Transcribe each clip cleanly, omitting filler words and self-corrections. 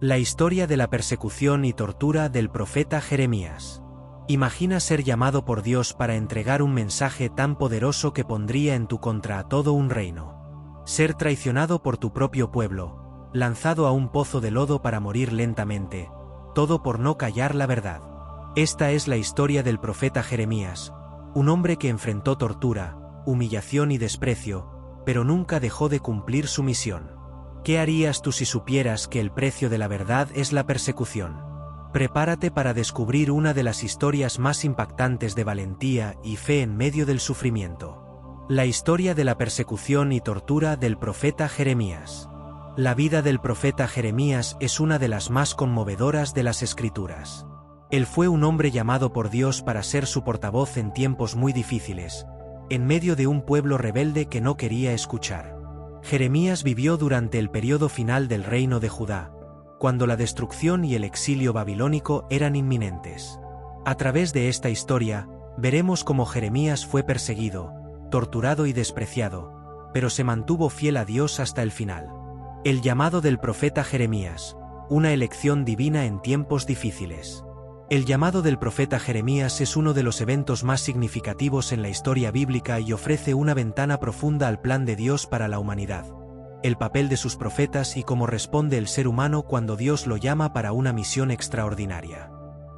La historia de la persecución y tortura del profeta Jeremías. Imagina ser llamado por Dios para entregar un mensaje tan poderoso que pondría en tu contra a todo un reino. Ser traicionado por tu propio pueblo, lanzado a un pozo de lodo para morir lentamente, todo por no callar la verdad. Esta es la historia del profeta Jeremías, un hombre que enfrentó tortura, humillación y desprecio, pero nunca dejó de cumplir su misión. ¿Qué harías tú si supieras que el precio de la verdad es la persecución? Prepárate para descubrir una de las historias más impactantes de valentía y fe en medio del sufrimiento. La historia de la persecución y tortura del profeta Jeremías. La vida del profeta Jeremías es una de las más conmovedoras de las Escrituras. Él fue un hombre llamado por Dios para ser su portavoz en tiempos muy difíciles, en medio de un pueblo rebelde que no quería escuchar. Jeremías vivió durante el periodo final del reino de Judá, cuando la destrucción y el exilio babilónico eran inminentes. A través de esta historia, veremos cómo Jeremías fue perseguido, torturado y despreciado, pero se mantuvo fiel a Dios hasta el final. El llamado del profeta Jeremías, una elección divina en tiempos difíciles. El llamado del profeta Jeremías es uno de los eventos más significativos en la historia bíblica y ofrece una ventana profunda al plan de Dios para la humanidad, el papel de sus profetas y cómo responde el ser humano cuando Dios lo llama para una misión extraordinaria.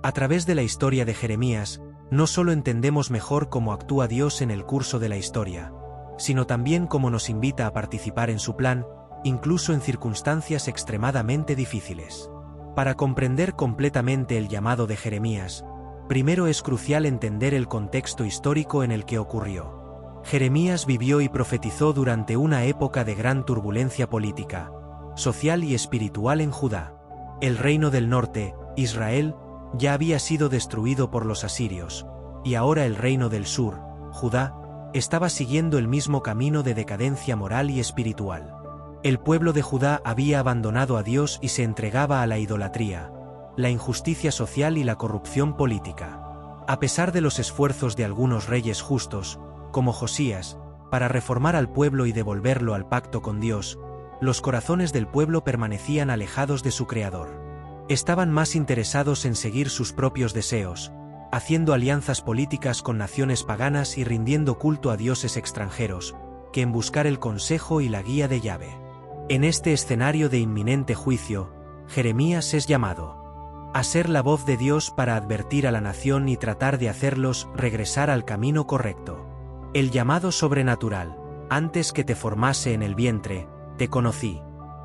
A través de la historia de Jeremías, no solo entendemos mejor cómo actúa Dios en el curso de la historia, sino también cómo nos invita a participar en su plan, incluso en circunstancias extremadamente difíciles. Para comprender completamente el llamado de Jeremías, primero es crucial entender el contexto histórico en el que ocurrió. Jeremías vivió y profetizó durante una época de gran turbulencia política, social y espiritual en Judá. El reino del norte, Israel, ya había sido destruido por los asirios, y ahora el reino del sur, Judá, estaba siguiendo el mismo camino de decadencia moral y espiritual. El pueblo de Judá había abandonado a Dios y se entregaba a la idolatría, la injusticia social y la corrupción política. A pesar de los esfuerzos de algunos reyes justos, como Josías, para reformar al pueblo y devolverlo al pacto con Dios, los corazones del pueblo permanecían alejados de su Creador. Estaban más interesados en seguir sus propios deseos, haciendo alianzas políticas con naciones paganas y rindiendo culto a dioses extranjeros, que en buscar el consejo y la guía de Yahvé. En este escenario de inminente juicio, Jeremías es llamado a ser la voz de Dios para advertir a la nación y tratar de hacerlos regresar al camino correcto. El llamado sobrenatural: antes que te formase en el vientre, te conocí.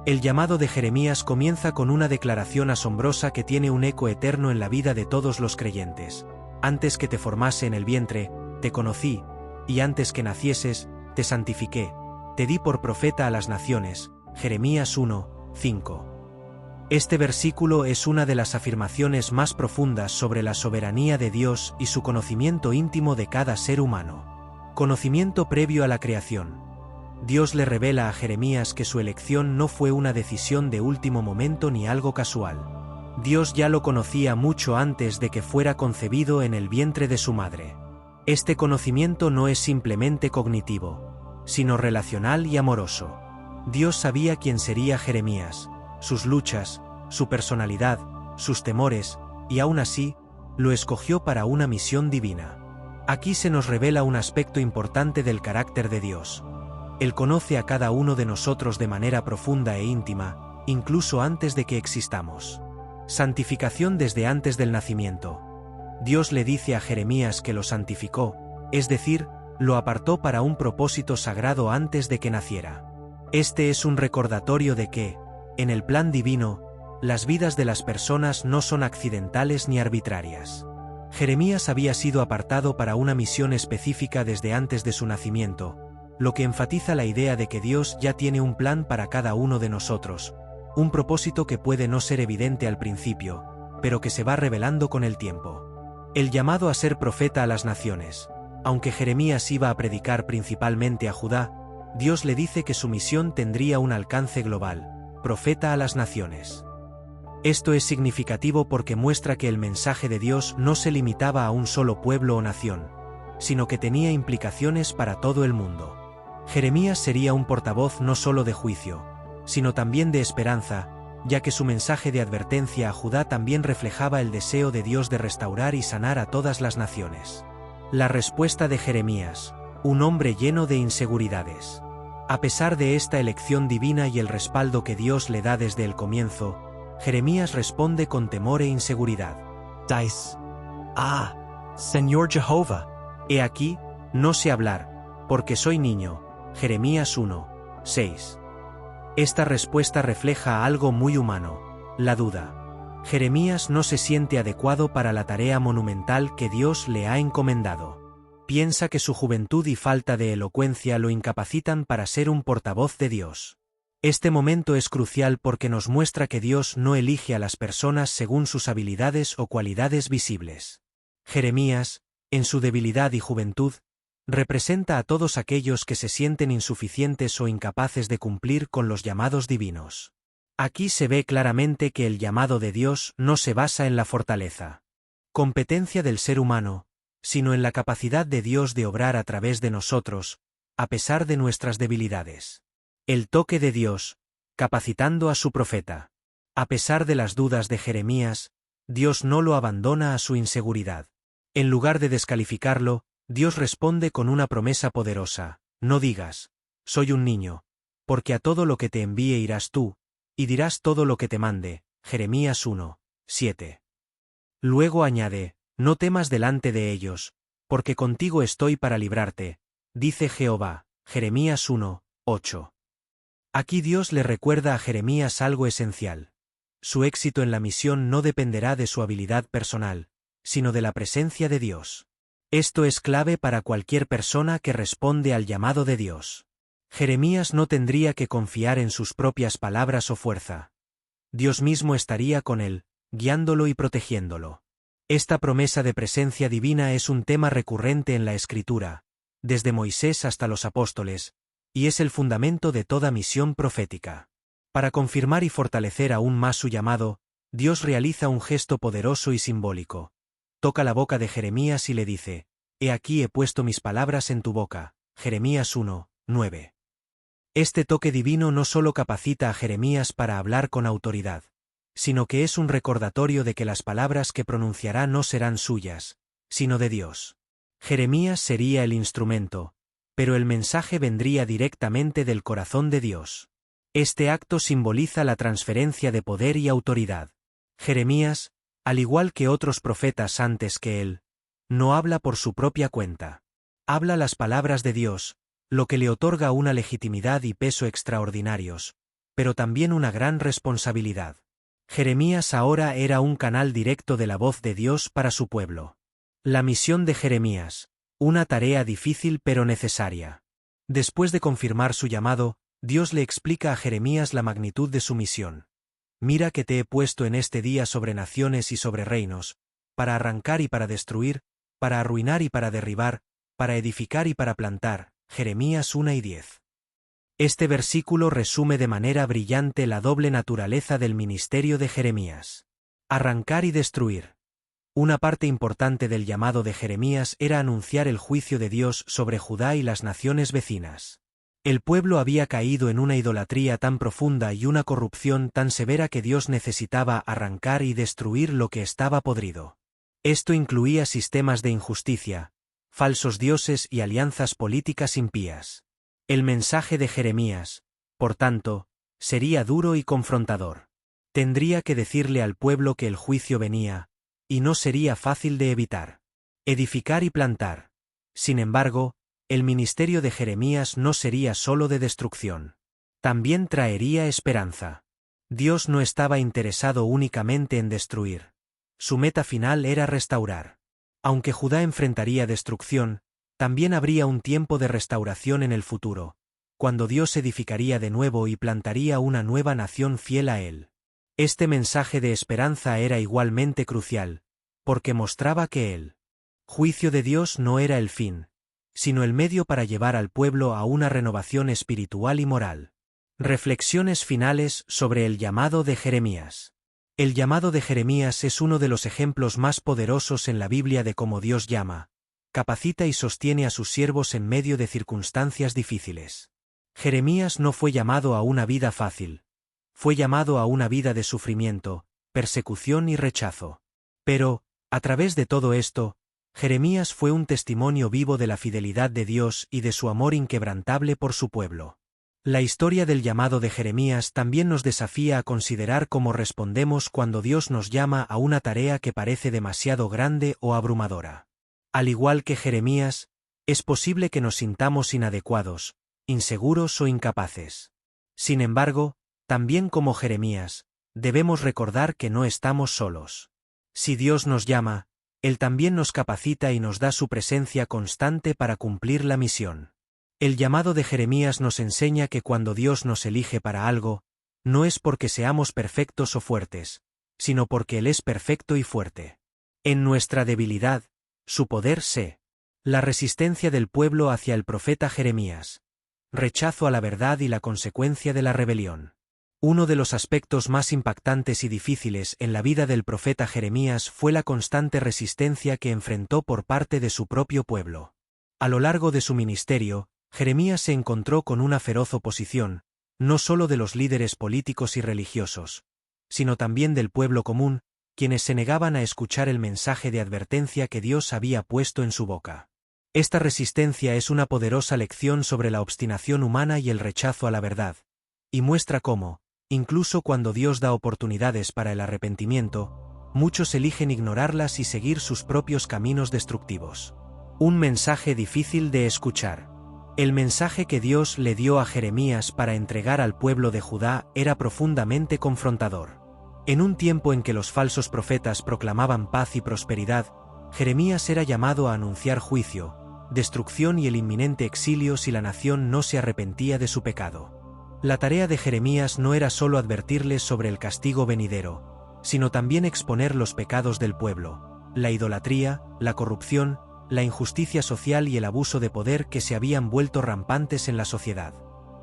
El llamado de Jeremías comienza con una declaración asombrosa que tiene un eco eterno en la vida de todos los creyentes. Antes que te formase en el vientre, te conocí, y antes que nacieses, te santifiqué, te di por profeta a las naciones. Jeremías 1:5. Este versículo es una de las afirmaciones más profundas sobre la soberanía de Dios y su conocimiento íntimo de cada ser humano. Conocimiento previo a la creación. Dios le revela a Jeremías que su elección no fue una decisión de último momento ni algo casual. Dios ya lo conocía mucho antes de que fuera concebido en el vientre de su madre. Este conocimiento no es simplemente cognitivo, sino relacional y amoroso. Dios sabía quién sería Jeremías, sus luchas, su personalidad, sus temores, y aún así, lo escogió para una misión divina. Aquí se nos revela un aspecto importante del carácter de Dios. Él conoce a cada uno de nosotros de manera profunda e íntima, incluso antes de que existamos. Santificación desde antes del nacimiento. Dios le dice a Jeremías que lo santificó, es decir, lo apartó para un propósito sagrado antes de que naciera. Este es un recordatorio de que, en el plan divino, las vidas de las personas no son accidentales ni arbitrarias. Jeremías había sido apartado para una misión específica desde antes de su nacimiento, lo que enfatiza la idea de que Dios ya tiene un plan para cada uno de nosotros, un propósito que puede no ser evidente al principio, pero que se va revelando con el tiempo. El llamado a ser profeta a las naciones. Aunque Jeremías iba a predicar principalmente a Judá, Dios le dice que su misión tendría un alcance global: profeta a las naciones. Esto es significativo porque muestra que el mensaje de Dios no se limitaba a un solo pueblo o nación, sino que tenía implicaciones para todo el mundo. Jeremías sería un portavoz no solo de juicio, sino también de esperanza, ya que su mensaje de advertencia a Judá también reflejaba el deseo de Dios de restaurar y sanar a todas las naciones. La respuesta de Jeremías, un hombre lleno de inseguridades. A pesar de esta elección divina y el respaldo que Dios le da desde el comienzo, Jeremías responde con temor e inseguridad. Señor Jehová. He aquí, no sé hablar, porque soy niño. Jeremías 1:6. Esta respuesta refleja algo muy humano, la duda. Jeremías no se siente adecuado para la tarea monumental que Dios le ha encomendado. Piensa que su juventud y falta de elocuencia lo incapacitan para ser un portavoz de Dios. Este momento es crucial porque nos muestra que Dios no elige a las personas según sus habilidades o cualidades visibles. Jeremías, en su debilidad y juventud, representa a todos aquellos que se sienten insuficientes o incapaces de cumplir con los llamados divinos. Aquí se ve claramente que el llamado de Dios no se basa en la fortaleza, competencia del ser humano, sino en la capacidad de Dios de obrar a través de nosotros, a pesar de nuestras debilidades. El toque de Dios, capacitando a su profeta. A pesar de las dudas de Jeremías, Dios no lo abandona a su inseguridad. En lugar de descalificarlo, Dios responde con una promesa poderosa: no digas, soy un niño, porque a todo lo que te envíe irás tú, y dirás todo lo que te mande. Jeremías 1:7. Luego añade, no temas delante de ellos, porque contigo estoy para librarte, dice Jehová. Jeremías 1:8. Aquí Dios le recuerda a Jeremías algo esencial. Su éxito en la misión no dependerá de su habilidad personal, sino de la presencia de Dios. Esto es clave para cualquier persona que responde al llamado de Dios. Jeremías no tendría que confiar en sus propias palabras o fuerza. Dios mismo estaría con él, guiándolo y protegiéndolo. Esta promesa de presencia divina es un tema recurrente en la Escritura, desde Moisés hasta los apóstoles, y es el fundamento de toda misión profética. Para confirmar y fortalecer aún más su llamado, Dios realiza un gesto poderoso y simbólico. Toca la boca de Jeremías y le dice: he aquí he puesto mis palabras en tu boca. Jeremías 1:9. Este toque divino no solo capacita a Jeremías para hablar con autoridad, sino que es un recordatorio de que las palabras que pronunciará no serán suyas, sino de Dios. Jeremías sería el instrumento, pero el mensaje vendría directamente del corazón de Dios. Este acto simboliza la transferencia de poder y autoridad. Jeremías, al igual que otros profetas antes que él, no habla por su propia cuenta. Habla las palabras de Dios, lo que le otorga una legitimidad y peso extraordinarios, pero también una gran responsabilidad. Jeremías ahora era un canal directo de la voz de Dios para su pueblo. La misión de Jeremías, una tarea difícil pero necesaria. Después de confirmar su llamado, Dios le explica a Jeremías la magnitud de su misión. Mira que te he puesto en este día sobre naciones y sobre reinos, para arrancar y para destruir, para arruinar y para derribar, para edificar y para plantar. Jeremías 1:10. Este versículo resume de manera brillante la doble naturaleza del ministerio de Jeremías. Arrancar y destruir. Una parte importante del llamado de Jeremías era anunciar el juicio de Dios sobre Judá y las naciones vecinas. El pueblo había caído en una idolatría tan profunda y una corrupción tan severa que Dios necesitaba arrancar y destruir lo que estaba podrido. Esto incluía sistemas de injusticia, falsos dioses y alianzas políticas impías. El mensaje de Jeremías, por tanto, sería duro y confrontador. Tendría que decirle al pueblo que el juicio venía, y no sería fácil de evitar. Edificar y plantar. Sin embargo, el ministerio de Jeremías no sería solo de destrucción. También traería esperanza. Dios no estaba interesado únicamente en destruir. Su meta final era restaurar. Aunque Judá enfrentaría destrucción, también habría un tiempo de restauración en el futuro, cuando Dios edificaría de nuevo y plantaría una nueva nación fiel a él. Este mensaje de esperanza era igualmente crucial, porque mostraba que el juicio de Dios no era el fin, sino el medio para llevar al pueblo a una renovación espiritual y moral. Reflexiones finales sobre el llamado de Jeremías. El llamado de Jeremías es uno de los ejemplos más poderosos en la Biblia de cómo Dios llama, capacita y sostiene a sus siervos en medio de circunstancias difíciles. Jeremías no fue llamado a una vida fácil. Fue llamado a una vida de sufrimiento, persecución y rechazo. Pero, a través de todo esto, Jeremías fue un testimonio vivo de la fidelidad de Dios y de su amor inquebrantable por su pueblo. La historia del llamado de Jeremías también nos desafía a considerar cómo respondemos cuando Dios nos llama a una tarea que parece demasiado grande o abrumadora. Al igual que Jeremías, es posible que nos sintamos inadecuados, inseguros o incapaces. Sin embargo, también como Jeremías, debemos recordar que no estamos solos. Si Dios nos llama, Él también nos capacita y nos da su presencia constante para cumplir la misión. El llamado de Jeremías nos enseña que cuando Dios nos elige para algo, no es porque seamos perfectos o fuertes, sino porque Él es perfecto y fuerte. En nuestra debilidad, su poder se. La resistencia del pueblo hacia el profeta Jeremías. Rechazo a la verdad y la consecuencia de la rebelión. Uno de los aspectos más impactantes y difíciles en la vida del profeta Jeremías fue la constante resistencia que enfrentó por parte de su propio pueblo. A lo largo de su ministerio, Jeremías se encontró con una feroz oposición, no solo de los líderes políticos y religiosos, sino también del pueblo común, quienes se negaban a escuchar el mensaje de advertencia que Dios había puesto en su boca. Esta resistencia es una poderosa lección sobre la obstinación humana y el rechazo a la verdad, y muestra cómo, incluso cuando Dios da oportunidades para el arrepentimiento, muchos eligen ignorarlas y seguir sus propios caminos destructivos. Un mensaje difícil de escuchar. El mensaje que Dios le dio a Jeremías para entregar al pueblo de Judá era profundamente confrontador. En un tiempo en que los falsos profetas proclamaban paz y prosperidad, Jeremías era llamado a anunciar juicio, destrucción y el inminente exilio si la nación no se arrepentía de su pecado. La tarea de Jeremías no era solo advertirles sobre el castigo venidero, sino también exponer los pecados del pueblo, la idolatría, la corrupción, la injusticia social y el abuso de poder que se habían vuelto rampantes en la sociedad.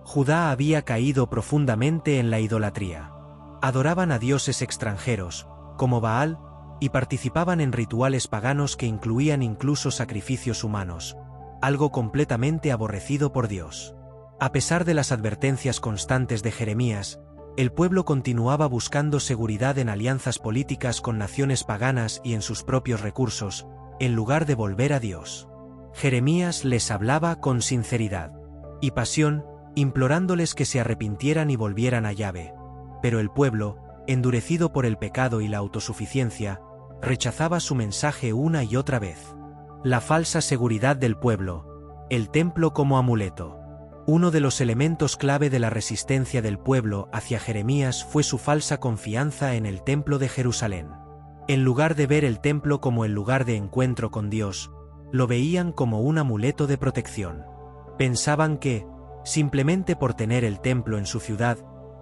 Judá había caído profundamente en la idolatría. Adoraban a dioses extranjeros, como Baal, y participaban en rituales paganos que incluían incluso sacrificios humanos, algo completamente aborrecido por Dios. A pesar de las advertencias constantes de Jeremías, el pueblo continuaba buscando seguridad en alianzas políticas con naciones paganas y en sus propios recursos, en lugar de volver a Dios. Jeremías les hablaba con sinceridad y pasión, implorándoles que se arrepintieran y volvieran a Yahvé. Pero el pueblo, endurecido por el pecado y la autosuficiencia, rechazaba su mensaje una y otra vez. La falsa seguridad del pueblo, el templo como amuleto. Uno de los elementos clave de la resistencia del pueblo hacia Jeremías fue su falsa confianza en el templo de Jerusalén. En lugar de ver el templo como el lugar de encuentro con Dios, lo veían como un amuleto de protección. Pensaban que, simplemente por tener el templo en su ciudad,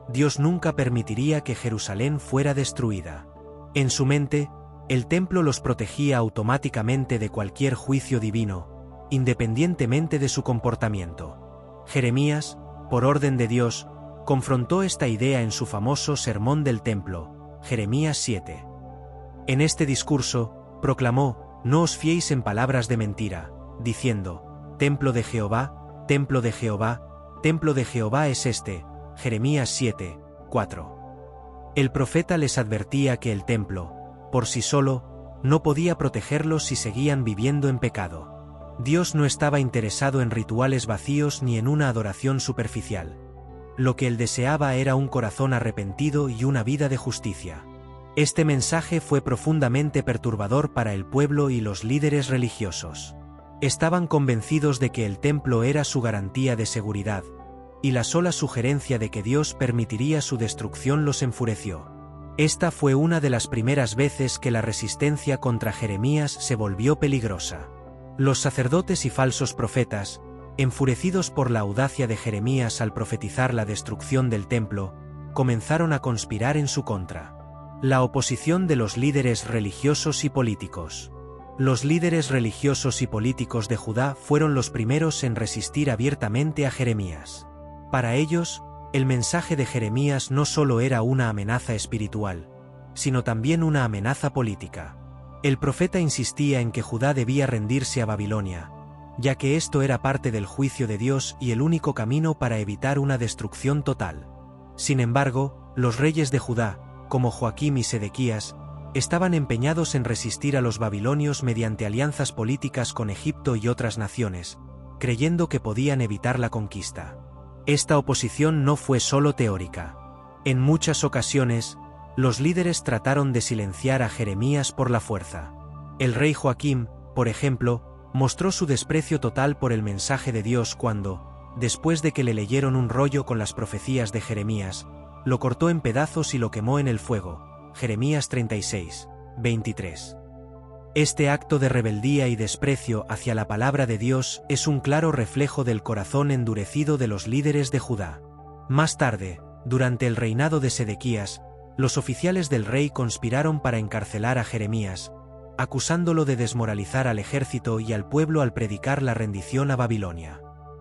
Dios nunca permitiría que Jerusalén fuera destruida. En su mente, el templo los protegía automáticamente de cualquier juicio divino, independientemente de su comportamiento. Jeremías, por orden de Dios, confrontó esta idea en su famoso Sermón del Templo, Jeremías 7. En este discurso, proclamó: «No os fiéis en palabras de mentira, diciendo, templo de Jehová, templo de Jehová, templo de Jehová es este». Jeremías 7, 4. El profeta les advertía que el templo, por sí solo, no podía protegerlos si seguían viviendo en pecado. Dios no estaba interesado en rituales vacíos ni en una adoración superficial. Lo que Él deseaba era un corazón arrepentido y una vida de justicia. Este mensaje fue profundamente perturbador para el pueblo y los líderes religiosos. Estaban convencidos de que el templo era su garantía de seguridad, y la sola sugerencia de que Dios permitiría su destrucción los enfureció. Esta fue una de las primeras veces que la resistencia contra Jeremías se volvió peligrosa. Los sacerdotes y falsos profetas, enfurecidos por la audacia de Jeremías al profetizar la destrucción del templo, comenzaron a conspirar en su contra. La oposición de los líderes religiosos y políticos. Los líderes religiosos y políticos de Judá fueron los primeros en resistir abiertamente a Jeremías. Para ellos, el mensaje de Jeremías no solo era una amenaza espiritual, sino también una amenaza política. El profeta insistía en que Judá debía rendirse a Babilonia, ya que esto era parte del juicio de Dios y el único camino para evitar una destrucción total. Sin embargo, Los reyes de Judá, como Joaquim y Sedequías, estaban empeñados en resistir a los babilonios mediante alianzas políticas con Egipto y otras naciones, creyendo que podían evitar la conquista. Esta oposición no fue solo teórica. En muchas ocasiones, los líderes trataron de silenciar a Jeremías por la fuerza. El rey Joaquim, por ejemplo, mostró su desprecio total por el mensaje de Dios cuando, después de que le leyeron un rollo con las profecías de Jeremías, lo cortó en pedazos y lo quemó en el fuego. Jeremías 36, 23. Este acto de rebeldía y desprecio hacia la palabra de Dios es un claro reflejo del corazón endurecido de los líderes de Judá. Más tarde, durante el reinado de Sedequías, los oficiales del rey conspiraron para encarcelar a Jeremías, acusándolo de desmoralizar al ejército y al pueblo al predicar la rendición a Babilonia.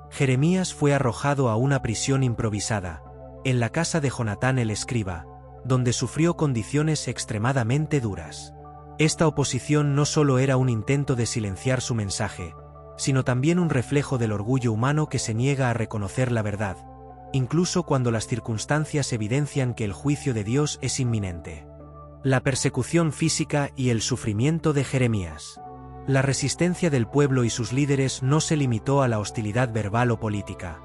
Jeremías fue arrojado a una prisión improvisada, en la casa de Jonatán el escriba, donde sufrió condiciones extremadamente duras. Esta oposición no solo era un intento de silenciar su mensaje, sino también un reflejo del orgullo humano que se niega a reconocer la verdad, incluso cuando las circunstancias evidencian que el juicio de Dios es inminente. La persecución física y el sufrimiento de Jeremías. La resistencia del pueblo y sus líderes no se limitó a la hostilidad verbal o política.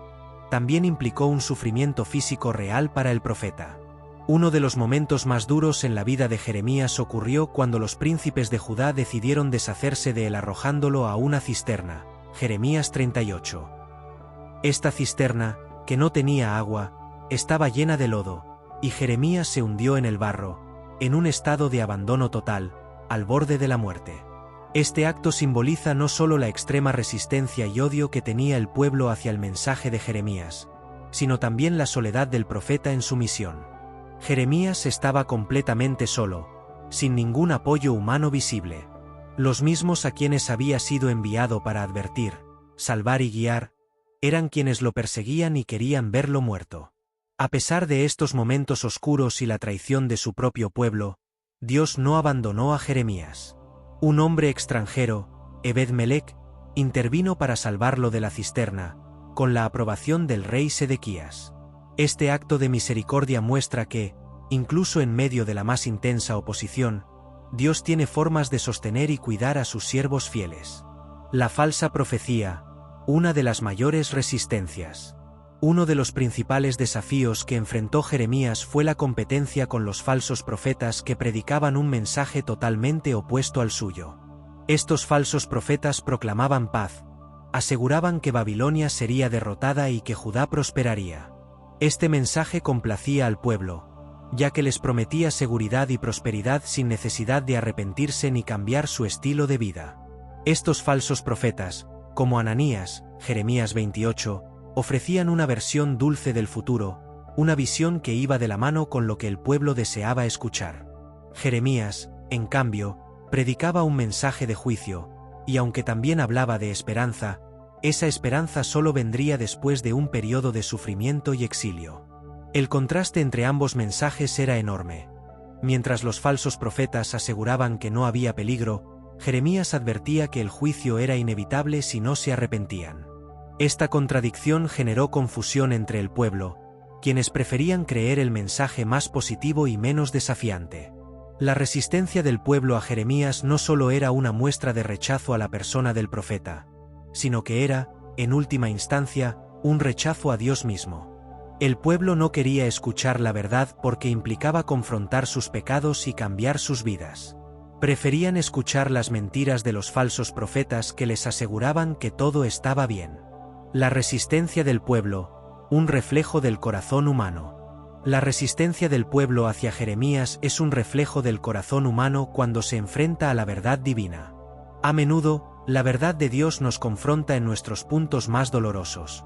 También implicó un sufrimiento físico real para el profeta. Uno de los momentos más duros en la vida de Jeremías ocurrió cuando los príncipes de Judá decidieron deshacerse de él arrojándolo a una cisterna. Jeremías 38. Esta cisterna, que no tenía agua, estaba llena de lodo, y Jeremías se hundió en el barro, en un estado de abandono total, al borde de la muerte. Este acto simboliza no solo la extrema resistencia y odio que tenía el pueblo hacia el mensaje de Jeremías, sino también la soledad del profeta en su misión. Jeremías estaba completamente solo, sin ningún apoyo humano visible. Los mismos a quienes había sido enviado para advertir, salvar y guiar, eran quienes lo perseguían y querían verlo muerto. A pesar de estos momentos oscuros y la traición de su propio pueblo, Dios no abandonó a Jeremías. Un hombre extranjero, Ebed-Melech, intervino para salvarlo de la cisterna, con la aprobación del rey Sedequías. Este acto de misericordia muestra que, incluso en medio de la más intensa oposición, Dios tiene formas de sostener y cuidar a sus siervos fieles. La falsa profecía, una de las mayores resistencias. Uno de los principales desafíos que enfrentó Jeremías fue la competencia con los falsos profetas que predicaban un mensaje totalmente opuesto al suyo. Estos falsos profetas proclamaban paz, aseguraban que Babilonia sería derrotada y que Judá prosperaría. Este mensaje complacía al pueblo, ya que les prometía seguridad y prosperidad sin necesidad de arrepentirse ni cambiar su estilo de vida. Estos falsos profetas, como Ananías, Jeremías 28, ofrecían una versión dulce del futuro, una visión que iba de la mano con lo que el pueblo deseaba escuchar. Jeremías, en cambio, predicaba un mensaje de juicio, y aunque también hablaba de esperanza, esa esperanza solo vendría después de un periodo de sufrimiento y exilio. El contraste entre ambos mensajes era enorme. Mientras los falsos profetas aseguraban que no había peligro, Jeremías advertía que el juicio era inevitable si no se arrepentían. Esta contradicción generó confusión entre el pueblo, quienes preferían creer el mensaje más positivo y menos desafiante. La resistencia del pueblo a Jeremías no solo era una muestra de rechazo a la persona del profeta, sino que era, en última instancia, un rechazo a Dios mismo. El pueblo no quería escuchar la verdad porque implicaba confrontar sus pecados y cambiar sus vidas. Preferían escuchar las mentiras de los falsos profetas que les aseguraban que todo estaba bien. La resistencia del pueblo, un reflejo del corazón humano. La resistencia del pueblo hacia Jeremías es un reflejo del corazón humano cuando se enfrenta a la verdad divina. A menudo, la verdad de Dios nos confronta en nuestros puntos más dolorosos.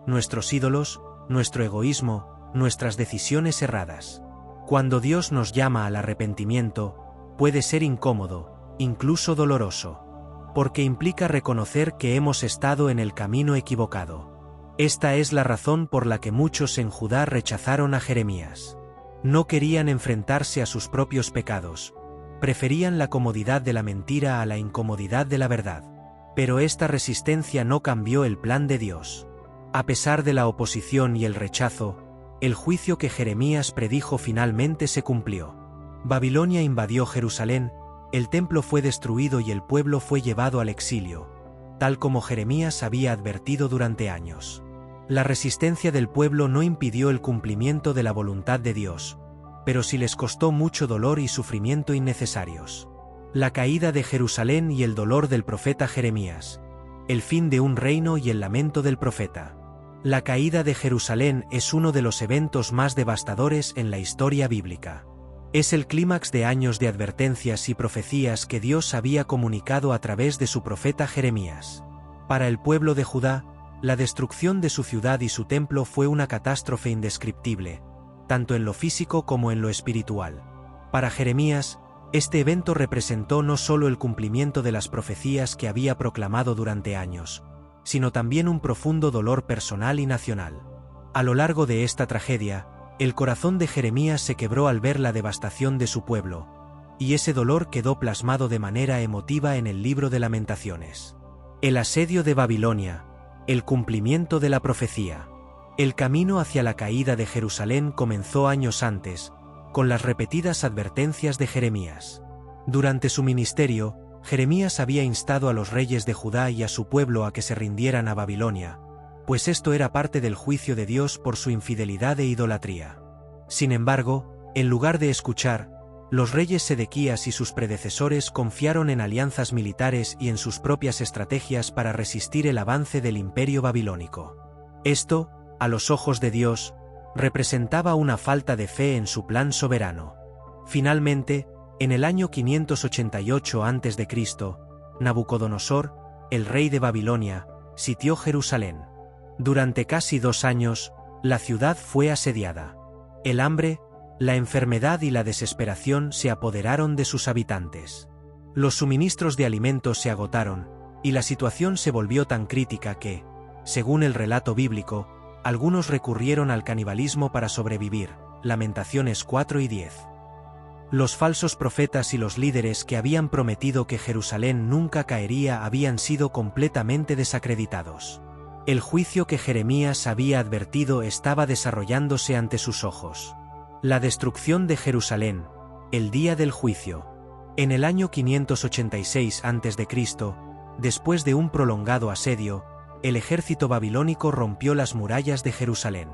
Nuestros ídolos, nuestro egoísmo, nuestras decisiones erradas. Cuando Dios nos llama al arrepentimiento, puede ser incómodo, incluso doloroso, porque implica reconocer que hemos estado en el camino equivocado. Esta es la razón por la que muchos en Judá rechazaron a Jeremías. No querían enfrentarse a sus propios pecados. Preferían la comodidad de la mentira a la incomodidad de la verdad. Pero esta resistencia no cambió el plan de Dios. A pesar de la oposición y el rechazo, El juicio que Jeremías predijo finalmente se cumplió. Babilonia invadió Jerusalén, el templo fue destruido y el pueblo fue llevado al exilio, tal como Jeremías había advertido durante años. La resistencia del pueblo no impidió el cumplimiento de la voluntad de Dios, pero sí les costó mucho dolor y sufrimiento innecesarios. La caída de Jerusalén y el dolor del profeta Jeremías. El fin de un reino y el lamento del profeta. La caída de Jerusalén es uno de los eventos más devastadores en la historia bíblica. Es el clímax de años de advertencias y profecías que Dios había comunicado a través de su profeta Jeremías. Para el pueblo de Judá, la destrucción de su ciudad y su templo fue una catástrofe indescriptible, tanto en lo físico como en lo espiritual. Para Jeremías, este evento representó no solo el cumplimiento de las profecías que había proclamado durante años, sino también un profundo dolor personal y nacional. A lo largo de esta tragedia, el corazón de Jeremías se quebró al ver la devastación de su pueblo, y ese dolor quedó plasmado de manera emotiva en el libro de Lamentaciones. El asedio de Babilonia, el cumplimiento de la profecía. El camino hacia la caída de Jerusalén comenzó años antes, con las repetidas advertencias de Jeremías. Durante su ministerio, Jeremías había instado a los reyes de Judá y a su pueblo a que se rindieran a Babilonia, pues esto era parte del juicio de Dios por su infidelidad e idolatría. Sin embargo, en lugar de escuchar, los reyes Sedequías y sus predecesores confiaron en alianzas militares y en sus propias estrategias para resistir el avance del imperio babilónico. Esto, a los ojos de Dios, representaba una falta de fe en su plan soberano. Finalmente, en el año 588 a.C., Nabucodonosor, el rey de Babilonia, sitió Jerusalén. Durante casi 2 años, la ciudad fue asediada. El hambre, la enfermedad y la desesperación se apoderaron de sus habitantes. Los suministros de alimentos se agotaron, y la situación se volvió tan crítica que, según el relato bíblico, algunos recurrieron al canibalismo para sobrevivir. Lamentaciones 4 y 10. Los falsos profetas y los líderes que habían prometido que Jerusalén nunca caería habían sido completamente desacreditados. El juicio que Jeremías había advertido estaba desarrollándose ante sus ojos. La destrucción de Jerusalén, el día del juicio. En el año 586 a.C., después de un prolongado asedio, el ejército babilónico rompió las murallas de Jerusalén.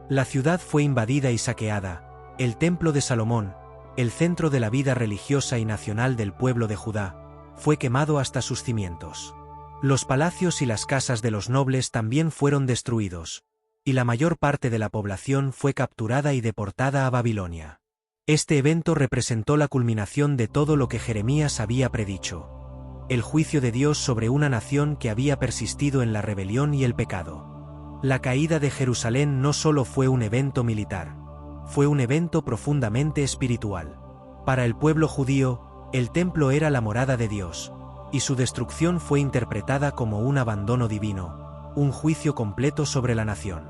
La ciudad fue invadida y saqueada, el templo de Salomón, el centro de la vida religiosa y nacional del pueblo de Judá, fue quemado hasta sus cimientos. Los palacios y las casas de los nobles también fueron destruidos, y la mayor parte de la población fue capturada y deportada a Babilonia. Este evento representó la culminación de todo lo que Jeremías había predicho: el juicio de Dios sobre una nación que había persistido en la rebelión y el pecado. La caída de Jerusalén no solo fue un evento militar, fue un evento profundamente espiritual. Para el pueblo judío, el templo era la morada de Dios, y su destrucción fue interpretada como un abandono divino, un juicio completo sobre la nación.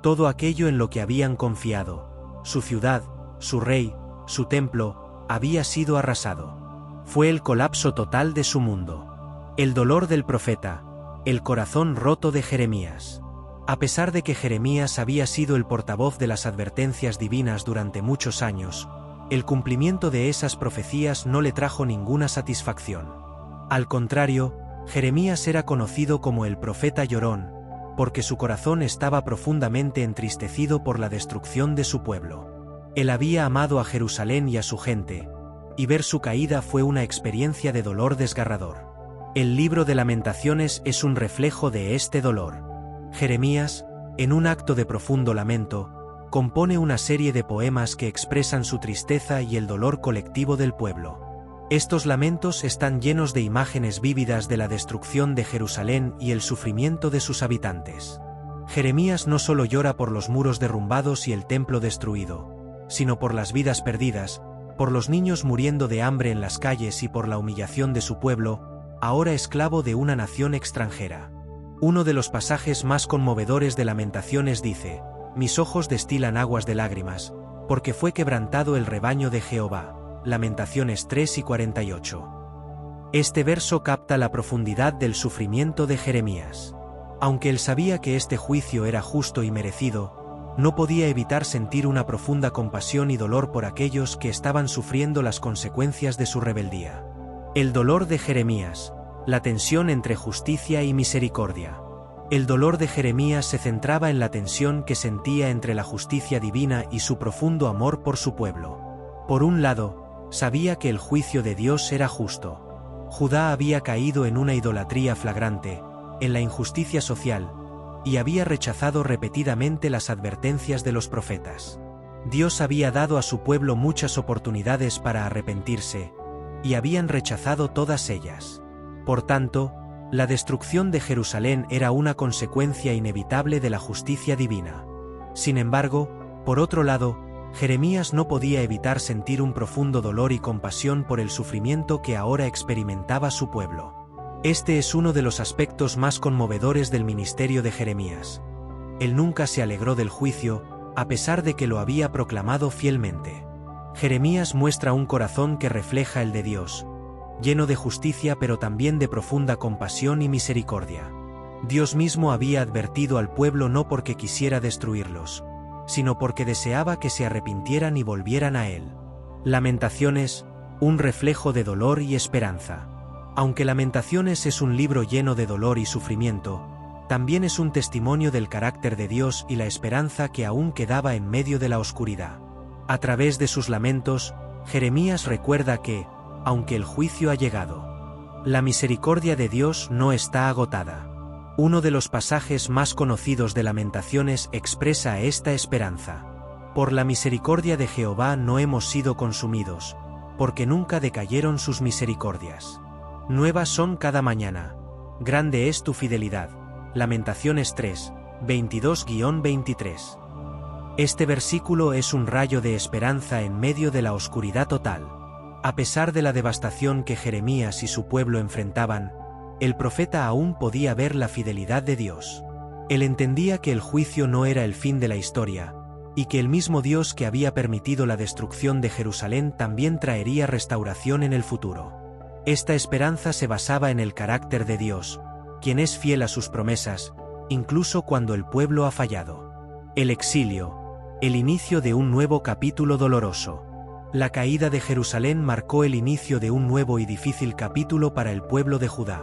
Todo aquello en lo que habían confiado, su ciudad, su rey, su templo, había sido arrasado. Fue el colapso total de su mundo. El dolor del profeta, el corazón roto de Jeremías. A pesar de que Jeremías había sido el portavoz de las advertencias divinas durante muchos años, el cumplimiento de esas profecías no le trajo ninguna satisfacción. Al contrario, Jeremías era conocido como el profeta llorón, porque su corazón estaba profundamente entristecido por la destrucción de su pueblo. Él había amado a Jerusalén y a su gente, y ver su caída fue una experiencia de dolor desgarrador. El libro de Lamentaciones es un reflejo de este dolor. Jeremías, en un acto de profundo lamento, compone una serie de poemas que expresan su tristeza y el dolor colectivo del pueblo. Estos lamentos están llenos de imágenes vívidas de la destrucción de Jerusalén y el sufrimiento de sus habitantes. Jeremías no solo llora por los muros derrumbados y el templo destruido, sino por las vidas perdidas, por los niños muriendo de hambre en las calles y por la humillación de su pueblo, ahora esclavo de una nación extranjera. Uno de los pasajes más conmovedores de Lamentaciones dice: «Mis ojos destilan aguas de lágrimas, porque fue quebrantado el rebaño de Jehová». Lamentaciones 3 y 48. Este verso capta la profundidad del sufrimiento de Jeremías. Aunque él sabía que este juicio era justo y merecido, no podía evitar sentir una profunda compasión y dolor por aquellos que estaban sufriendo las consecuencias de su rebeldía. El dolor de Jeremías, la tensión entre justicia y misericordia. El dolor de Jeremías se centraba en la tensión que sentía entre la justicia divina y su profundo amor por su pueblo. Por un lado, sabía que el juicio de Dios era justo. Judá había caído en una idolatría flagrante, en la injusticia social, y había rechazado repetidamente las advertencias de los profetas. Dios había dado a su pueblo muchas oportunidades para arrepentirse, y habían rechazado todas ellas. Por tanto, la destrucción de Jerusalén era una consecuencia inevitable de la justicia divina. Sin embargo, por otro lado, Jeremías no podía evitar sentir un profundo dolor y compasión por el sufrimiento que ahora experimentaba su pueblo. Este es uno de los aspectos más conmovedores del ministerio de Jeremías. Él nunca se alegró del juicio, a pesar de que lo había proclamado fielmente. Jeremías muestra un corazón que refleja el de Dios, lleno de justicia pero también de profunda compasión y misericordia. Dios mismo había advertido al pueblo no porque quisiera destruirlos, sino porque deseaba que se arrepintieran y volvieran a Él. Lamentaciones, un reflejo de dolor y esperanza. Aunque Lamentaciones es un libro lleno de dolor y sufrimiento, también es un testimonio del carácter de Dios y la esperanza que aún quedaba en medio de la oscuridad. A través de sus lamentos, Jeremías recuerda que, aunque el juicio ha llegado, la misericordia de Dios no está agotada. Uno de los pasajes más conocidos de Lamentaciones expresa esta esperanza. Por la misericordia de Jehová no hemos sido consumidos, porque nunca decayeron sus misericordias. Nuevas son cada mañana. Grande es tu fidelidad. Lamentaciones 3, 22-23. Este versículo es un rayo de esperanza en medio de la oscuridad total. A pesar de la devastación que Jeremías y su pueblo enfrentaban, el profeta aún podía ver la fidelidad de Dios. Él entendía que el juicio no era el fin de la historia, y que el mismo Dios que había permitido la destrucción de Jerusalén también traería restauración en el futuro. Esta esperanza se basaba en el carácter de Dios, quien es fiel a sus promesas, incluso cuando el pueblo ha fallado. El exilio, el inicio de un nuevo capítulo doloroso. La caída de Jerusalén marcó el inicio de un nuevo y difícil capítulo para el pueblo de Judá.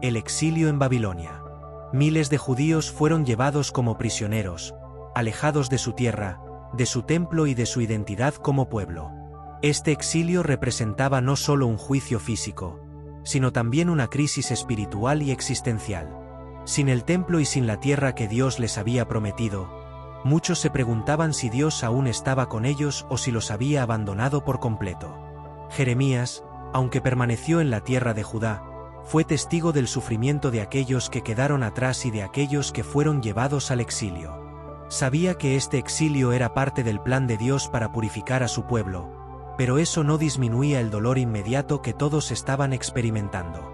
El exilio en Babilonia. Miles de judíos fueron llevados como prisioneros, alejados de su tierra, de su templo y de su identidad como pueblo. Este exilio representaba no solo un juicio físico, sino también una crisis espiritual y existencial. Sin el templo y sin la tierra que Dios les había prometido, muchos se preguntaban si Dios aún estaba con ellos o si los había abandonado por completo. Jeremías, aunque permaneció en la tierra de Judá, fue testigo del sufrimiento de aquellos que quedaron atrás y de aquellos que fueron llevados al exilio. Sabía que este exilio era parte del plan de Dios para purificar a su pueblo, pero eso no disminuía el dolor inmediato que todos estaban experimentando.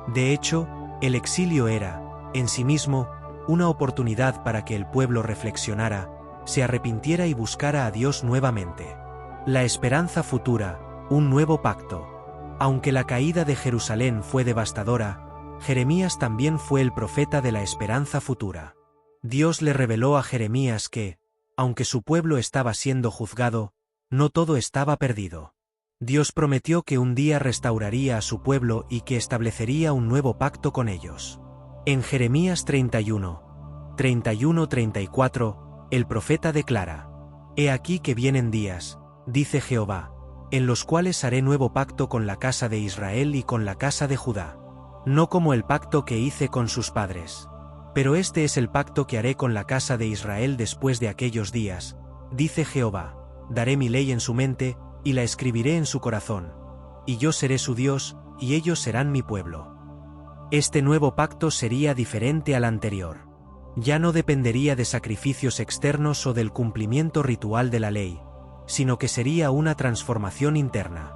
De hecho, el exilio era, en sí mismo, una oportunidad para que el pueblo reflexionara, se arrepintiera y buscara a Dios nuevamente. La esperanza futura, un nuevo pacto. Aunque la caída de Jerusalén fue devastadora, Jeremías también fue el profeta de la esperanza futura. Dios le reveló a Jeremías que, aunque su pueblo estaba siendo juzgado, no todo estaba perdido. Dios prometió que un día restauraría a su pueblo y que establecería un nuevo pacto con ellos. En Jeremías 31:34, el profeta declara: He aquí que vienen días, dice Jehová, en los cuales haré nuevo pacto con la casa de Israel y con la casa de Judá. No como el pacto que hice con sus padres. Pero este es el pacto que haré con la casa de Israel después de aquellos días, dice Jehová. Daré mi ley en su mente, y la escribiré en su corazón. Y yo seré su Dios, y ellos serán mi pueblo. Este nuevo pacto sería diferente al anterior. Ya no dependería de sacrificios externos o del cumplimiento ritual de la ley, sino que sería una transformación interna.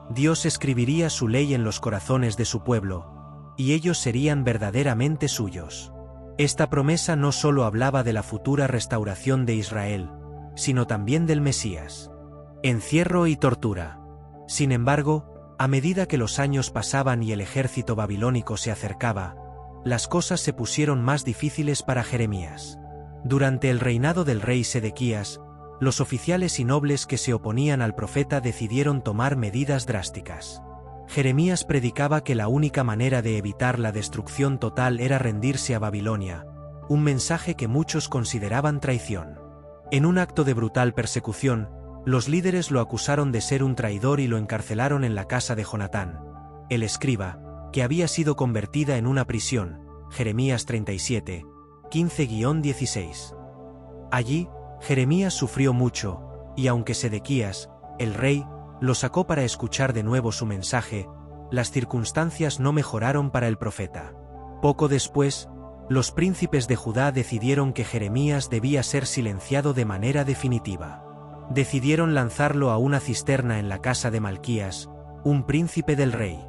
Dios escribiría su ley en los corazones de su pueblo, y ellos serían verdaderamente suyos. Esta promesa no solo hablaba de la futura restauración de Israel, sino también del Mesías. Encierro y tortura. Sin embargo, a medida que los años pasaban y el ejército babilónico se acercaba, las cosas se pusieron más difíciles para Jeremías. Durante el reinado del rey Sedequías, los oficiales y nobles que se oponían al profeta decidieron tomar medidas drásticas. Jeremías predicaba que la única manera de evitar la destrucción total era rendirse a Babilonia, un mensaje que muchos consideraban traición. En un acto de brutal persecución, los líderes lo acusaron de ser un traidor y lo encarcelaron en la casa de Jonatán, el escriba, que había sido convertida en una prisión. Jeremías 37, 15-16. Allí, Jeremías sufrió mucho, y aunque Sedequías, el rey, lo sacó para escuchar de nuevo su mensaje, las circunstancias no mejoraron para el profeta. Poco después, los príncipes de Judá decidieron que Jeremías debía ser silenciado de manera definitiva. Decidieron lanzarlo a una cisterna en la casa de Malquías, un príncipe del rey.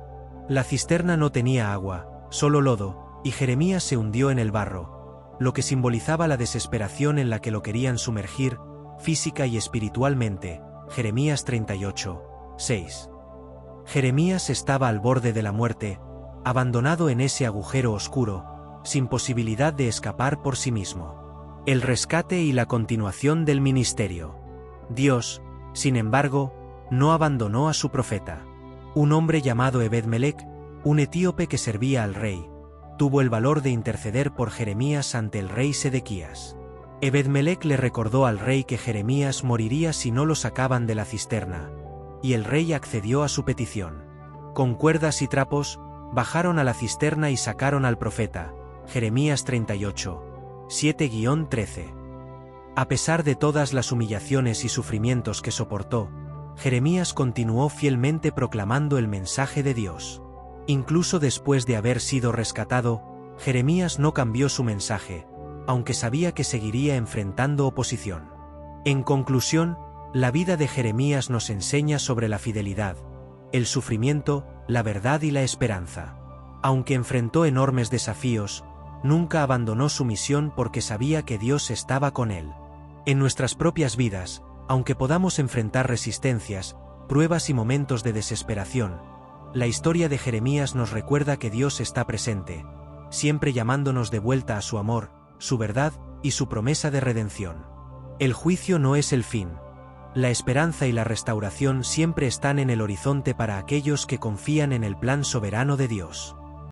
La cisterna no tenía agua, solo lodo, y Jeremías se hundió en el barro, lo que simbolizaba la desesperación en la que lo querían sumergir, física y espiritualmente. Jeremías 38, 6. Jeremías estaba al borde de la muerte, abandonado en ese agujero oscuro, sin posibilidad de escapar por sí mismo. El rescate y la continuación del ministerio. Dios, sin embargo, no abandonó a su profeta. Un hombre llamado Ebed-Melech, un etíope que servía al rey, tuvo el valor de interceder por Jeremías ante el rey Sedequías. Ebed-Melech le recordó al rey que Jeremías moriría si no lo sacaban de la cisterna, y el rey accedió a su petición. Con cuerdas y trapos, bajaron a la cisterna y sacaron al profeta. Jeremías 38, 7-13. A pesar de todas las humillaciones y sufrimientos que soportó, Jeremías continuó fielmente proclamando el mensaje de Dios. Incluso después de haber sido rescatado, Jeremías no cambió su mensaje, aunque sabía que seguiría enfrentando oposición. En conclusión, la vida de Jeremías nos enseña sobre la fidelidad, el sufrimiento, la verdad y la esperanza. Aunque enfrentó enormes desafíos, nunca abandonó su misión porque sabía que Dios estaba con él. En nuestras propias vidas, aunque podamos enfrentar resistencias, pruebas y momentos de desesperación, la historia de Jeremías nos recuerda que Dios está presente, siempre llamándonos de vuelta a su amor, su verdad y su promesa de redención. El juicio no es el fin. La esperanza y la restauración siempre están en el horizonte para aquellos que confían en el plan soberano de Dios.